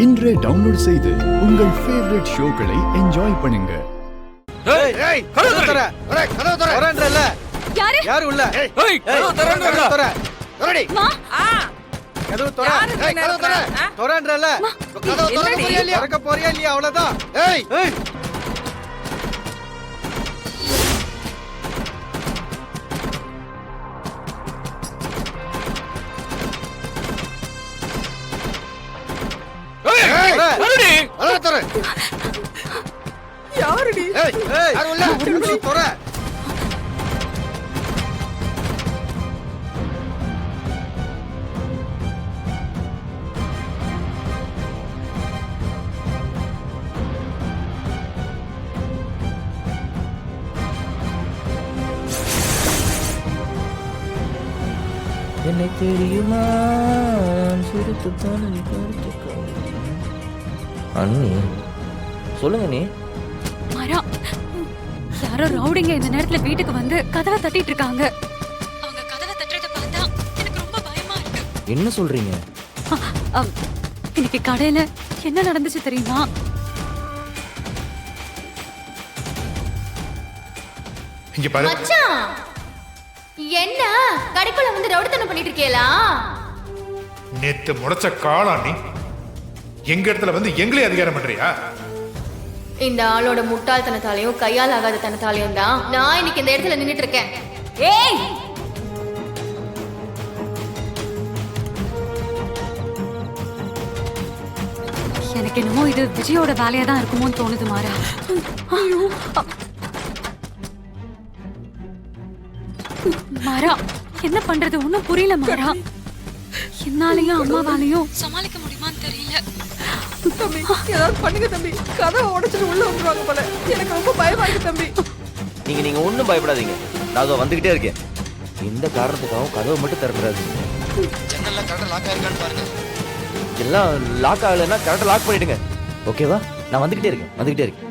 இன்றே டவுன்லோட் செய்து உங்கள் ஃபேவரட் ஷோக்களை என்ஜாய் பண்ணுங்க. கதவு தர. கதவு தர. வரன்றல. யாரு உள்ள? கதவு தர. தரடி. கதவு தர. கதவு தர. தரன்றல. கதவு தர இல்லையா? திறக்க போறியா இல்லையா? அவ்வளவுதான். ஏய். யாருடி? யாரு உள்ள? கதவு தர. என்னை தெரியுமா அண்ணி சொல்லுங்க நீ. மரா, யாரோ ரவுடிங்க இந்த நேரத்துல வீட்டுக்கு வந்து கதவை தட்டிட்டு இருக்காங்க. அவங்க கதவை தட்டுறத பார்த்தா எனக்கு ரொம்ப பயமா இருக்கு. என்ன சொல்றீங்க? இன்னைக்கு கடையில என்ன நடந்துச்சு தெரியுமா? இங்க பாரு மச்சான், என்ன கடைக்குள்ள வந்து ரவுடித்தனம் பண்ணிட்டு இருக்கீங்களா? நேத்து முளைச்ச காளா நீ எங்க இடத்துல வந்து எங்களே அதிகாரம் பண்றியா? இந்த ஆளோட முட்டாள்தனத்தாலையும் கையால் ஆகாத தனத்தாலையும் தான் நான் இன்னைக்கு இந்த இடத்துல நின்னுட்டு இருக்கேன். ஏய், எனக்கு என்னமோ இது விஜயோட வேலையா தான் இருக்குமோன்னு தோணுது மாறா. மாறா, என்ன பண்றது ஒன்னும் புரியல மாறா. என்னாலையும் அம்மாவாலையும் சமாளிக்க முடியுமான்னு தெரியல. தம்பி, ஏதாவது பண்ணுங்க தம்பி. கதவை உடைச்சிட்டு உள்ள வந்துருவாங்க போல. எனக்கு ரொம்ப பயமா இருக்கு தம்பி. நீங்க ஒண்ணும் பயப்படாதீங்க. நான் அதோ வந்துகிட்டே இருக்கேன். இந்த காரணத்துக்காகவும் கதவை மட்டும் திறந்துடாதீங்க. ஜன்னல்லாம் கரெக்டா லாக் ஆயிருக்கான்னு பாருங்க. எல்லாம் லாக் ஆகலைன்னா கரெக்டா லாக் பண்ணிடுங்க. ஓகேவா? நான் வந்துகிட்டே இருக்கேன்.